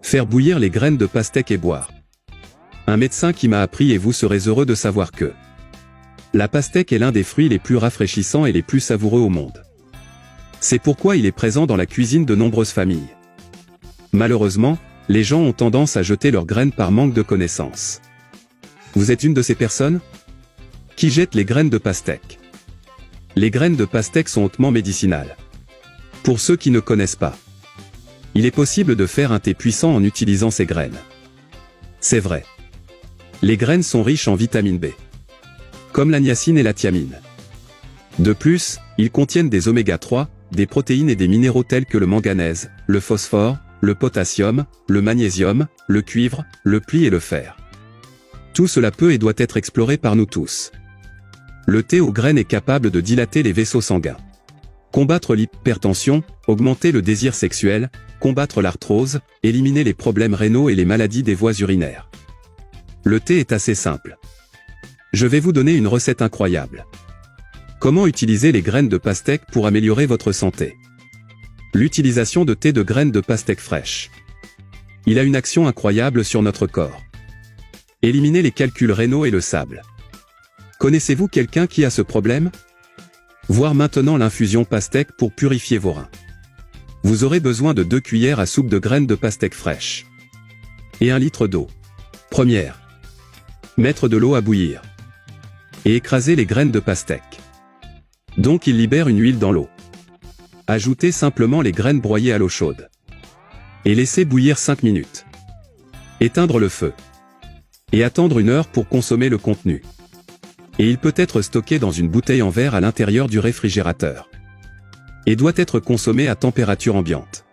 Faire bouillir les graines de pastèque et boire. Un médecin qui m'a appris et vous serez heureux de savoir que la pastèque est l'un des fruits les plus rafraîchissants et les plus savoureux au monde. C'est pourquoi il est présent dans la cuisine de nombreuses familles. Malheureusement, les gens ont tendance à jeter leurs graines par manque de connaissances. Vous êtes une de ces personnes qui jettent les graines de pastèque. Les graines de pastèque sont hautement médicinales. Pour ceux qui ne connaissent pas, il est possible de faire un thé puissant en utilisant ces graines. C'est vrai. Les graines sont riches en vitamine B, comme la niacine et la thiamine. De plus, ils contiennent des oméga 3, des protéines et des minéraux tels que le manganèse, le phosphore, le potassium, le magnésium, le cuivre, le pli et le fer. Tout cela peut et doit être exploré par nous tous. Le thé aux graines est capable de dilater les vaisseaux sanguins, combattre l'hypertension, augmenter le désir sexuel, combattre l'arthrose, éliminer les problèmes rénaux et les maladies des voies urinaires. Le thé est assez simple. Je vais vous donner une recette incroyable. Comment utiliser les graines de pastèque pour améliorer votre santé? L'utilisation de thé de graines de pastèque fraîche. Il a une action incroyable sur notre corps. Éliminer les calculs rénaux et le sable. Connaissez-vous quelqu'un qui a ce problème? Voir maintenant l'infusion pastèque pour purifier vos reins. Vous aurez besoin de 2 cuillères à soupe de graines de pastèque fraîche. Et 1 litre d'eau. Première. Mettre de l'eau à bouillir. Et écraser les graines de pastèque. Donc il libère une huile dans l'eau. Ajoutez simplement les graines broyées à l'eau chaude. Et laissez bouillir 5 minutes. Éteindre le feu. Et attendre 1 heure pour consommer le contenu. Et il peut être stocké dans une bouteille en verre à l'intérieur du réfrigérateur. Et doit être consommé à température ambiante.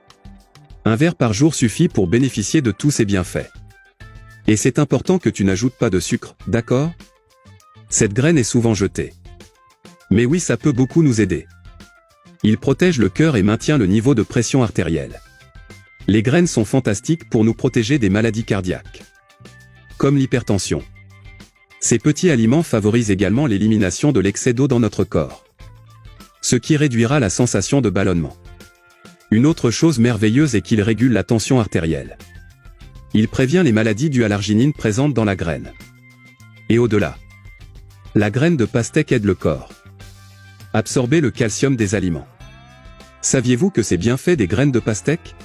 1 verre par jour suffit pour bénéficier de tous ces bienfaits. Et c'est important que tu n'ajoutes pas de sucre, d'accord? Cette graine est souvent jetée. Mais oui, ça peut beaucoup nous aider. Il protège le cœur et maintient le niveau de pression artérielle. Les graines sont fantastiques pour nous protéger des maladies cardiaques, comme l'hypertension. Ces petits aliments favorisent également l'élimination de l'excès d'eau dans notre corps, ce qui réduira la sensation de ballonnement. Une autre chose merveilleuse est qu'il régule la tension artérielle. Il prévient les maladies dues à l'arginine présente dans la graine. Et au-delà, la graine de pastèque aide le corps à absorber le calcium des aliments. Saviez-vous que c'est bienfait des graines de pastèque?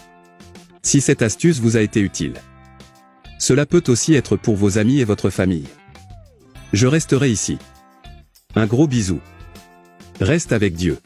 Si cette astuce vous a été utile, cela peut aussi être pour vos amis et votre famille. Je resterai ici. Un gros bisou. Reste avec Dieu.